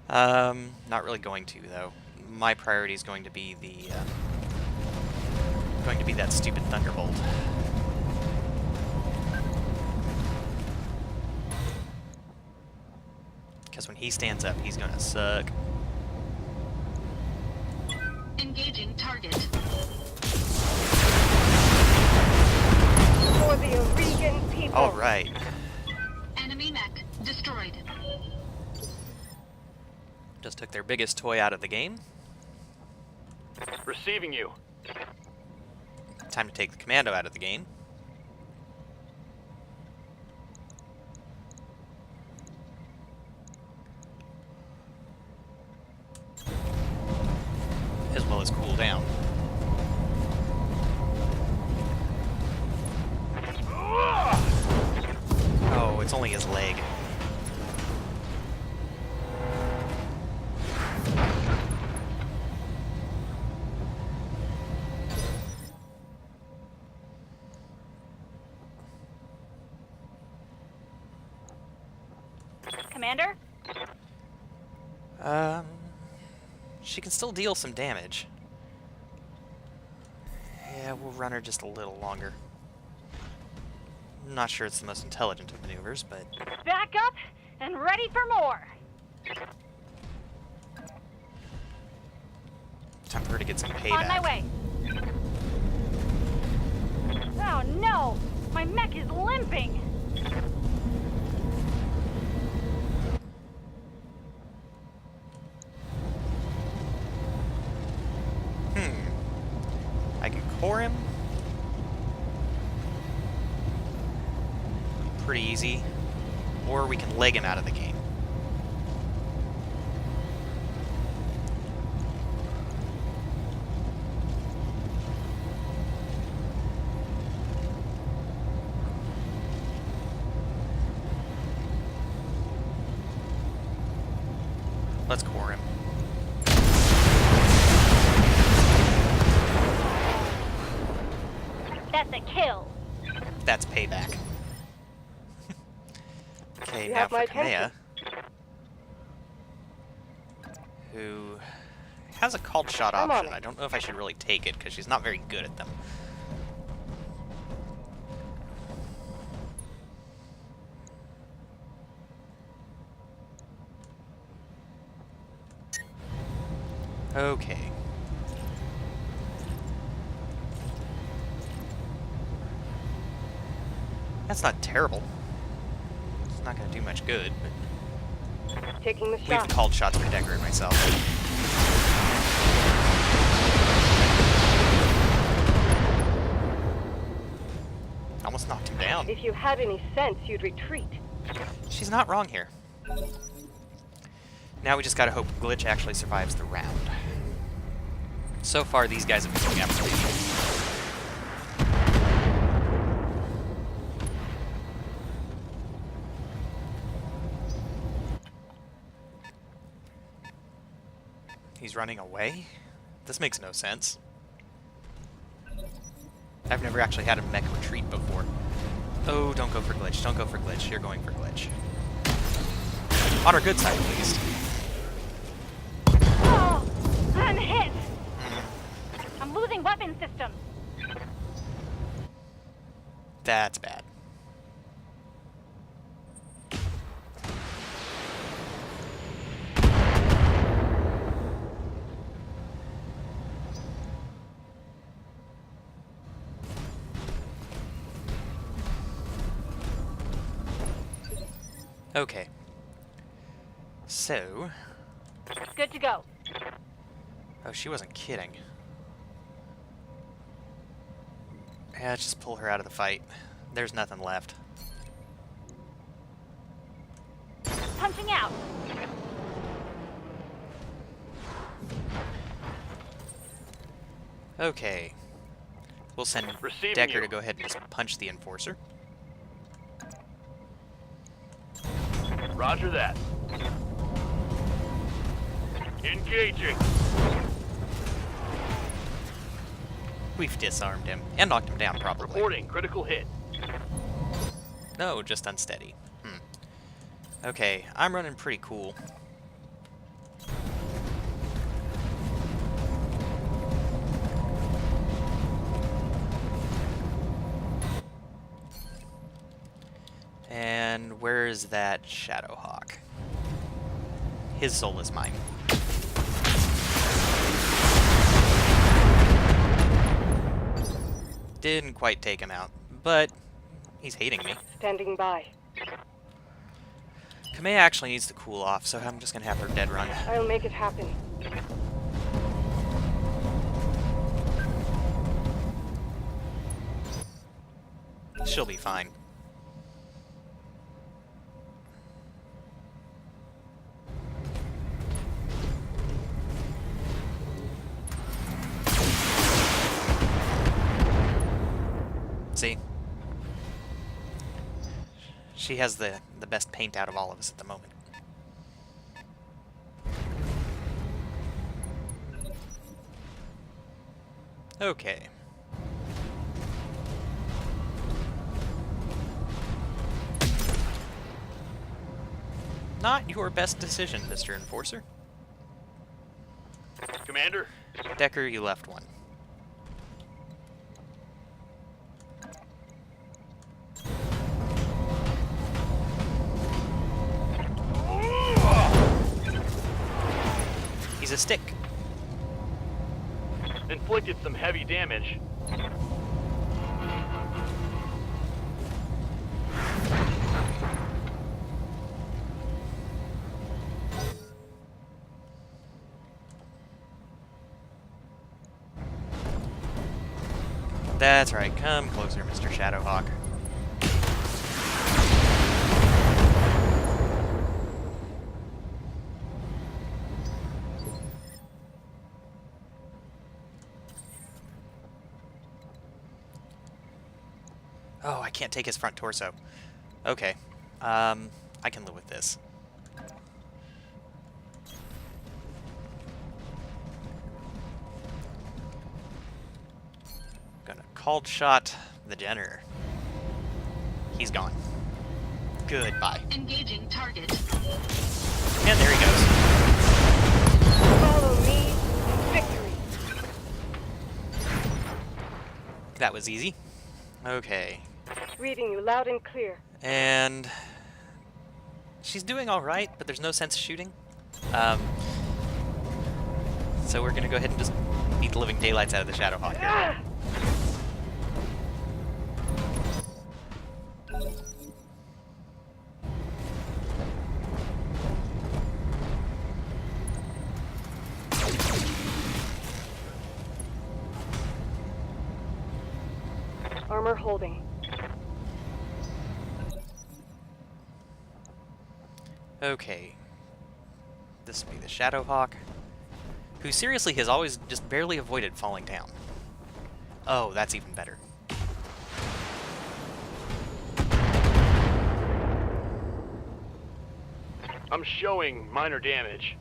Not really going to, though. My priority is going to be the, that stupid Thunderbolt. Because when he stands up, he's gonna suck. Engaging target. For the Oregon people. Alright. Enemy mech destroyed. Just took their biggest toy out of the game. Receiving you. Time to take the commando out of the game. As well as cool down. Oh, it's only his leg. Commander? She can still deal some damage. Yeah, we'll run her just a little longer. I'm not sure it's the most intelligent of maneuvers, but... Back up and ready for more. time for her to get some payback. On my way. Oh no! My mech is limping! I can core him. Pretty easy. Or we can leg him out of the game. Let's core him. That's a kill. That's payback. Okay, You now have for my Kamea, who has a called shot I'm on option. it. I don't know if I should really take it, because she's not very good at them. Okay. That's not terrible. It's not going to do much good, but Taking the we've shot. called shots for Decker and myself. Almost knocked him down. If you had any sense, you'd retreat. She's not wrong here. Now we just gotta hope Glitch actually survives the round. So far, these guys have been doing absolutely nothing. He's running away? This makes no sense. I've never actually had a mech retreat before. Oh, don't go for Glitch. Don't go for Glitch. You're going for Glitch. On our good side, at least. Oh, I'm hit. I'm losing weapon systems. That's bad. Okay. So... Good to go. Oh, she wasn't kidding. Yeah, let's just pull her out of the fight. There's nothing left. Punching out. Okay. We'll send Receiving Decker you. to go ahead and just punch the Enforcer. Roger that. Engaging. We've disarmed him and knocked him down properly. Reporting critical hit. No, just unsteady. Okay, I'm running pretty cool. And where's that Shadowhawk? His soul is mine. Didn't quite take him out, but he's hating me. Standing by. Kamea actually needs to cool off, so I'm just gonna have her dead run. I'll make it happen. She'll be fine. See? She has the best paint out of all of us at the moment. Okay. Not your best decision, Mr. Enforcer. Commander, Decker, you left one. He's a stick. inflicted some heavy damage. That's right. Come closer, Mr. Shadowhawk. Oh, I can't take his front torso. Okay. I can live with this. Gonna cold shot the Jenner. He's gone. Goodbye. Engaging target. And there he goes. Follow me to victory. That was easy. Okay. Reading you loud and clear. And she's doing all right, but there's no sense shooting. So we're gonna go ahead and just beat the living daylights out of the Shadowhawk here. Ah! Armor holding. Okay. This will be the Shadowhawk, who seriously has always just barely avoided falling down. Oh, that's even better. I'm showing minor damage.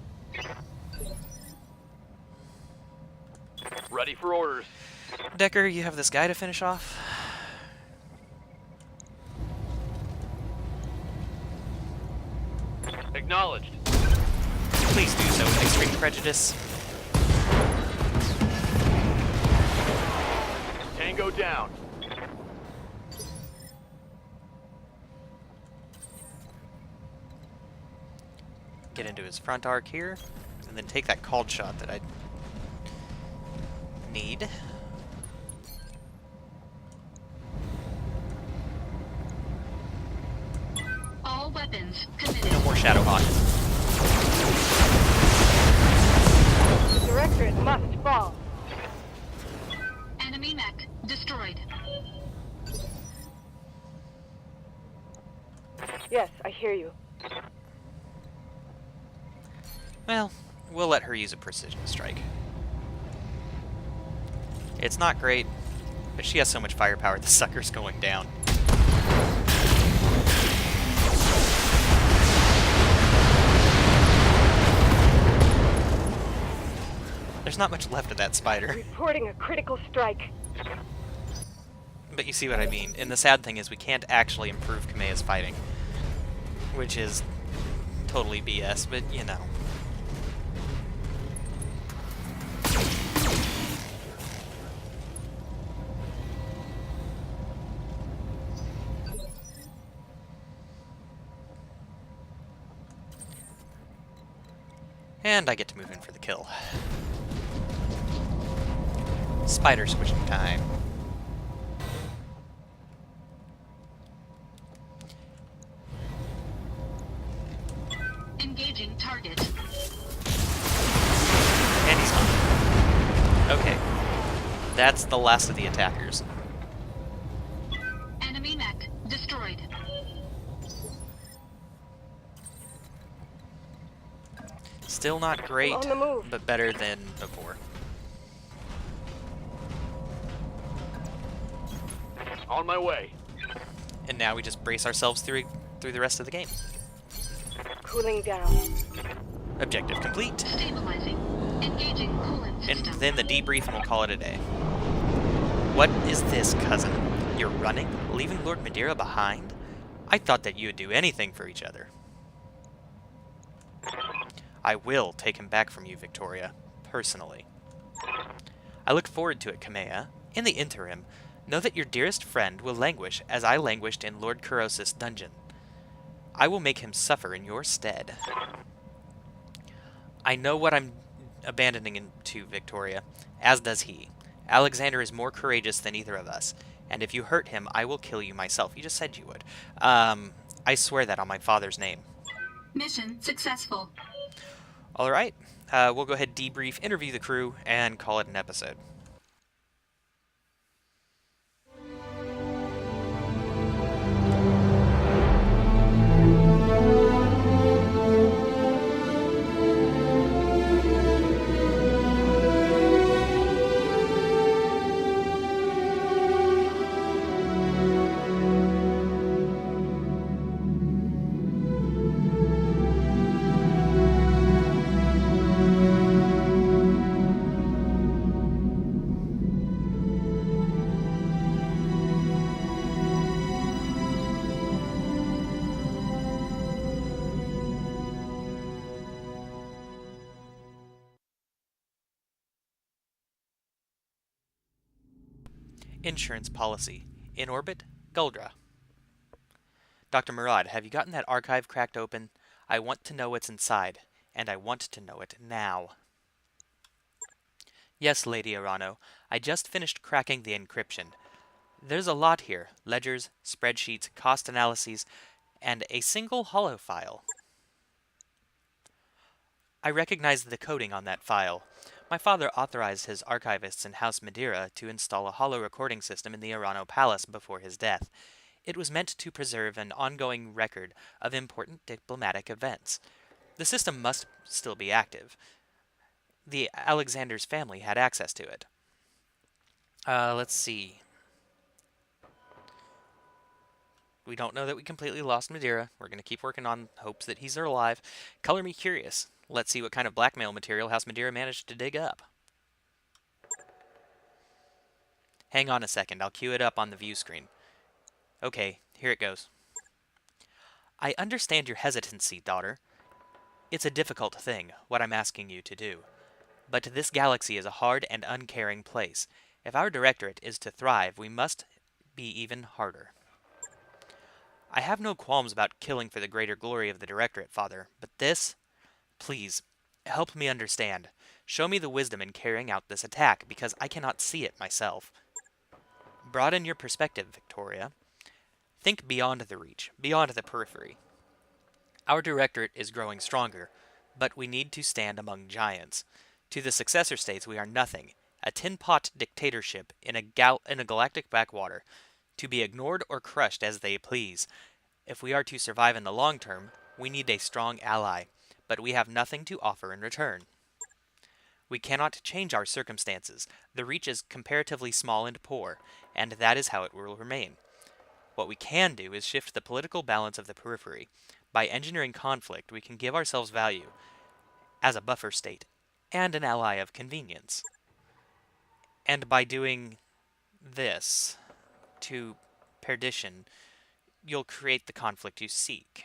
Ready for orders. Decker, you have this guy to finish off? Acknowledged. Please do so with extreme prejudice. Tango down. Get into his front arc here, and then take that called shot that I need. All weapons Missions committed. No more Shadowhawk. The Directorate must fall. Enemy mech destroyed. Yes, I hear you. Well, we'll let her use a precision strike. It's not great, but she has so much firepower, the sucker's going down. There's not much left of that spider. Reporting a critical strike. But you see what I mean. And the sad thing is we can't actually improve Kameya's fighting. Which is totally BS, but you know. And I get to move in for the kill. Spider switching time. Engaging target. And he's gone. Okay. That's the last of the attackers. Enemy mech destroyed. Still not great, On the move. but better than before. On my way. And now we just brace ourselves through the rest of the game. Cooling down. Objective complete. Stabilizing. Engaging coolant And system. then the debrief and we'll call it a day. What is this, cousin? You're running? Leaving Lord Madeira behind? I thought that you would do anything for each other. I will take him back from you, Victoria. Personally. I look forward to it, Kameya. In the interim, know that your dearest friend will languish as I languished in Lord Kurosis' dungeon. I will make him suffer in your stead. I know what I'm abandoning him to, Victoria, as does he. Alexander is more courageous than either of us, and if you hurt him, I will kill you myself. You just said you would. I swear that on my father's name. Mission successful. Alright, we'll go ahead, debrief, interview the crew, and call it an episode. Insurance policy. In orbit, Guldra. Dr. Murad, have you gotten that archive cracked open? I want to know what's inside, and I want to know it now. Yes, Lady Arano. I just finished cracking the encryption. There's a lot here. Ledgers, spreadsheets, cost analyses, and a single holo file. I recognize the coding on that file. My father authorized his archivists in House Madeira to install a holo recording system in the Arano Palace before his death. It was meant to preserve an ongoing record of important diplomatic events. The system must still be active. The Alexander's family had access to it. Let's see. We don't know that we completely lost Madeira. We're going to keep working on hopes that he's alive. Color me curious. Let's see what kind of blackmail material House Madeira managed to dig up. Hang on a second. I'll cue it up on the view screen. Okay, here it goes. I understand your hesitancy, daughter. It's a difficult thing, what I'm asking you to do. But this galaxy is a hard and uncaring place. If our directorate is to thrive, we must be even harder. I have no qualms about killing for the greater glory of the directorate, Father, but this... Please, help me understand. Show me the wisdom in carrying out this attack, because I cannot see it myself. Broaden your perspective, Victoria. Think beyond the reach, beyond the periphery. Our directorate is growing stronger, but we need to stand among giants. To the successor states, we are nothing, a tin-pot dictatorship in a galactic backwater, to be ignored or crushed as they please. If we are to survive in the long term, we need a strong ally, but we have nothing to offer in return. We cannot change our circumstances. The Reach is comparatively small and poor, and that is how it will remain. What we can do is shift the political balance of the periphery. By engineering conflict, we can give ourselves value as a buffer state and an ally of convenience. And by doing this to perdition, you'll create the conflict you seek.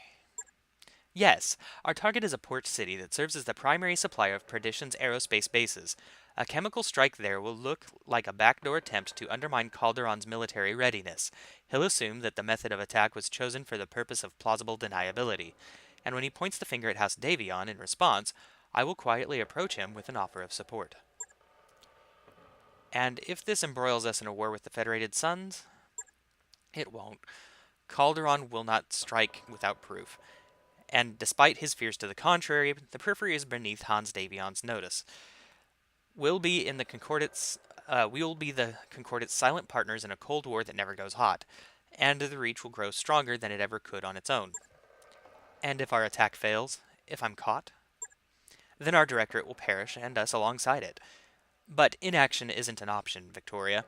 Yes, our target is a port city that serves as the primary supplier of Perdition's aerospace bases. A chemical strike there will look like a backdoor attempt to undermine Calderon's military readiness. He'll assume that the method of attack was chosen for the purpose of plausible deniability, and when he points the finger at House Davion in response, I will quietly approach him with an offer of support. And if this embroils us in a war with the Federated Suns, it won't. Calderon will not strike without proof. And despite his fears to the contrary, the periphery is beneath Hans Davion's notice. We will be the Concordate's silent partners in a Cold War that never goes hot, and the Reach will grow stronger than it ever could on its own. And if our attack fails, if I'm caught, then our directorate will perish and us alongside it. But inaction isn't an option, Victoria.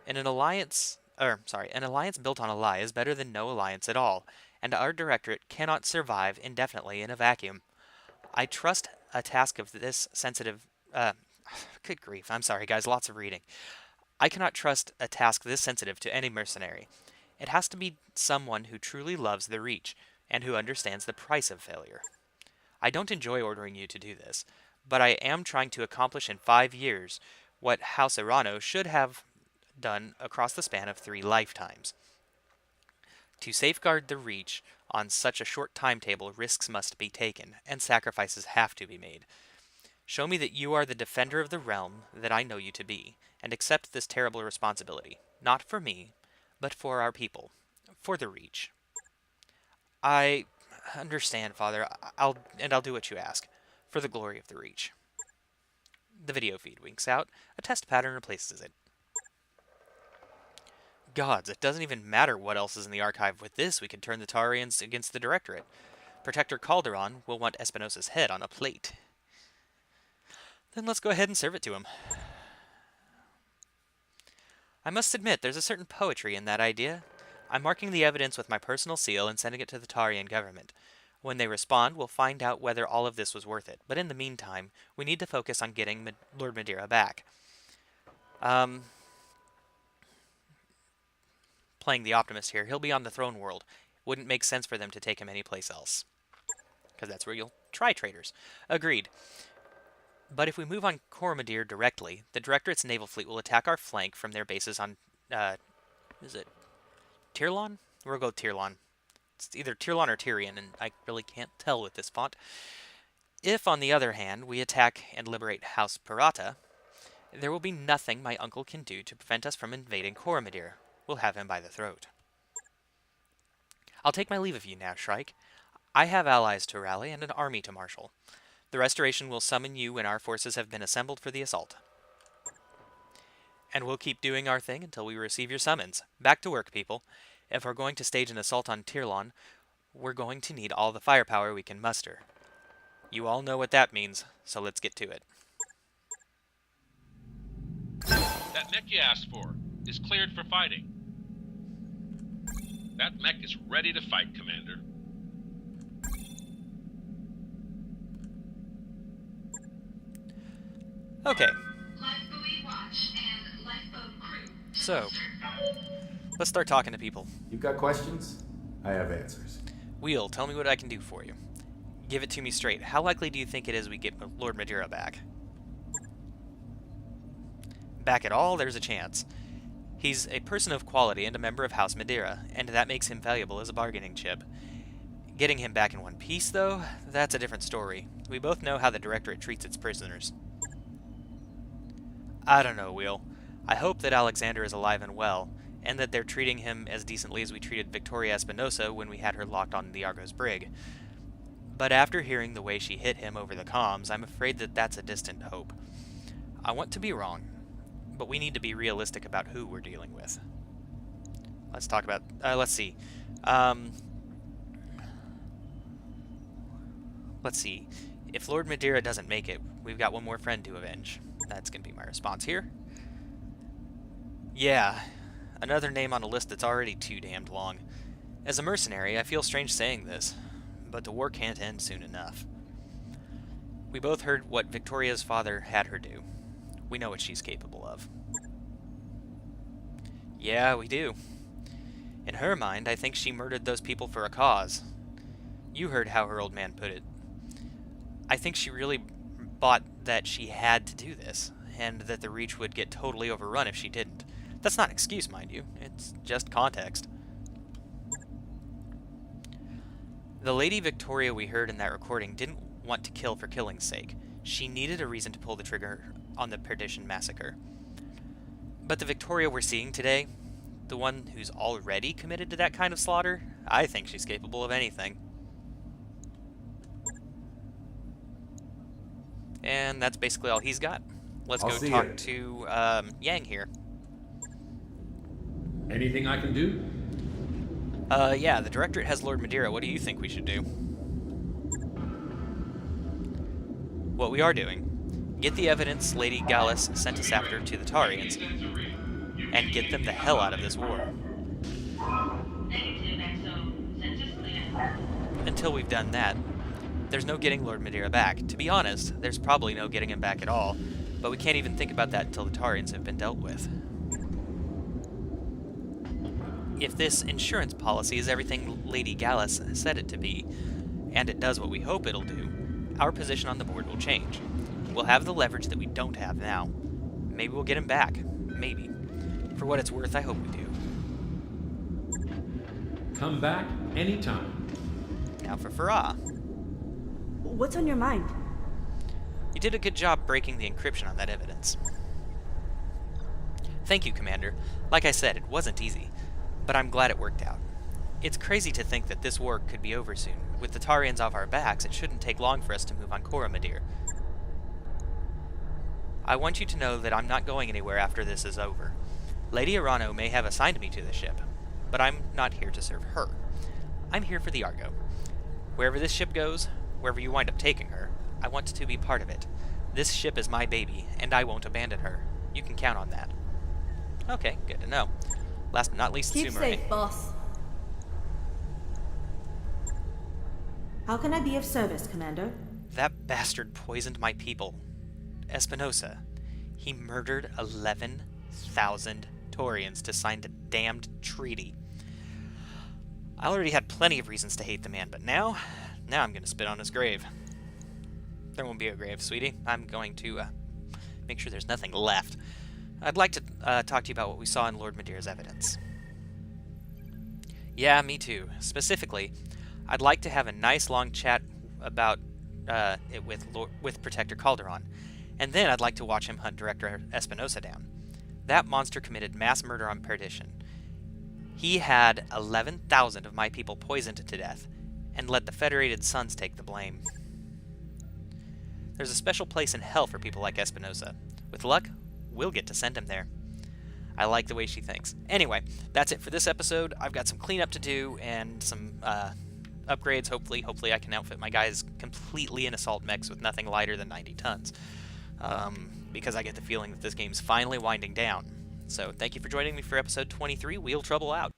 An alliance built on a lie is better than no alliance at all, and our directorate cannot survive indefinitely in a vacuum. I trust a task of this sensitive... good grief, I'm sorry guys, lots of reading. I cannot trust a task this sensitive to any mercenary. It has to be someone who truly loves the Reach, and who understands the price of failure. I don't enjoy ordering you to do this, but I am trying to accomplish in 5 years what House Irano should have done across the span of 3 lifetimes. To safeguard the Reach on such a short timetable, risks must be taken, and sacrifices have to be made. Show me that you are the defender of the realm that I know you to be, and accept this terrible responsibility, not for me, but for our people, for the Reach. I understand, Father. I'll do what you ask, for the glory of the Reach. The video feed winks out. A test pattern replaces it. Gods, it doesn't even matter what else is in the archive. With this, we can turn the Tarians against the Directorate. Protector Calderon will want Espinosa's head on a plate. Then let's go ahead and serve it to him. I must admit, there's a certain poetry in that idea. I'm marking the evidence with my personal seal and sending it to the Tarian government. When they respond, we'll find out whether all of this was worth it. But in the meantime, we need to focus on getting Lord Madeira back. Playing the optimist here, he'll be on the throne world. Wouldn't make sense for them to take him anyplace else, because that's where you'll try traitors. Agreed. But if we move on Cormadir directly, the Directorate's naval fleet will attack our flank from their bases on, is it Tirlon? We'll go Tirlon. It's either Tirlon or Tyrion, and I really can't tell with this font. If, on the other hand, we attack and liberate House Pirata, there will be nothing my uncle can do to prevent us from invading Cormadir. We'll have him by the throat. I'll take my leave of you now, Shrike. I have allies to rally and an army to marshal. The Restoration will summon you when our forces have been assembled for the assault. And we'll keep doing our thing until we receive your summons. Back to work, people. If we're going to stage an assault on Tirlon, we're going to need all the firepower we can muster. You all know what that means, so let's get to it. That mech you asked for is cleared for fighting. That mech is ready to fight, Commander. Okay. Lifebuoy watch and lifeboat crew. So, let's start talking to people. You've got questions? I have answers. Wheel, tell me what I can do for you. Give it to me straight. How likely do you think it is we get Lord Madeira back? Back at all? There's a chance. He's a person of quality and a member of House Madeira, and that makes him valuable as a bargaining chip. Getting him back in one piece, though, that's a different story. We both know how the Directorate treats its prisoners. I don't know, Wheel. I hope that Alexander is alive and well, and that they're treating him as decently as we treated Victoria Espinosa when we had her locked on the Argos brig. But after hearing the way she hit him over the comms, I'm afraid that that's a distant hope. I want to be wrong, but we need to be realistic about who we're dealing with. Let's talk about, let's see. Let's see. If Lord Madeira doesn't make it, we've got one more friend to avenge. That's going to be my response here. Yeah, another name on a list that's already too damned long. As a mercenary, I feel strange saying this, but the war can't end soon enough. We both heard what Victoria's father had her do. We know what she's capable of. Yeah, we do. In her mind, I think she murdered those people for a cause. You heard how her old man put it. I think she really thought that she had to do this, and that the Reach would get totally overrun if she didn't. That's not an excuse, mind you. It's just context. The Lady Victoria we heard in that recording didn't want to kill for killing's sake. She needed a reason to pull the trigger on the Perdition massacre. But the Victoria we're seeing today, the one who's already committed to that kind of slaughter, I think she's capable of anything. And that's basically all he's got. Let's go talk to Yang here. Anything I can do? Yeah, the Directorate has Lord Madeira. What do you think we should do? What we are doing. Get the evidence Lady Gallus sent us after to the Tarians, and get them the hell out of this war. Negative XO. Census clear. Until we've done that, there's no getting Lord Madeira back. To be honest, there's probably no getting him back at all, but we can't even think about that until the Tarians have been dealt with. If this insurance policy is everything Lady Gallus said it to be, and it does what we hope it'll do, our position on the board will change. We'll have the leverage that we don't have now. Maybe we'll get him back. Maybe. For what it's worth, I hope we do. Come back anytime. Now for Farah. What's on your mind? You did a good job breaking the encryption on that evidence. Thank you, Commander. Like I said, it wasn't easy, but I'm glad it worked out. It's crazy to think that this war could be over soon. With the Tarians off our backs, it shouldn't take long for us to move on Coromadir. I want you to know that I'm not going anywhere after this is over. Lady Arano may have assigned me to the ship, but I'm not here to serve her. I'm here for the Argo. Wherever this ship goes, wherever you wind up taking her, I want to be part of it. This ship is my baby, and I won't abandon her. You can count on that. Okay, good to know. Last but not least, Keep Sumire. safe, boss. How can I be of service, Commander? That bastard poisoned my people. Espinosa. He murdered 11,000 Taurians to sign the damned treaty. I already had plenty of reasons to hate the man, but now I'm going to spit on his grave. There won't be a grave, sweetie. I'm going to make sure there's nothing left. I'd like to talk to you about what we saw in Lord Madeira's evidence. Yeah, me too. Specifically, I'd like to have a nice long chat about it with Protector Calderon, and then I'd like to watch him hunt Director Espinosa down. That monster committed mass murder on Perdition. He had 11,000 of my people poisoned to death, and let the Federated Sons take the blame. There's a special place in hell for people like Espinosa. With luck, we'll get to send him there. I like the way she thinks. Anyway, that's it for this episode. I've got some cleanup to do and some upgrades. Hopefully I can outfit my guys completely in assault mechs with nothing lighter than 90 tons. Because I get the feeling that this game's finally winding down. So thank you for joining me for episode 23. Wheel Trouble out.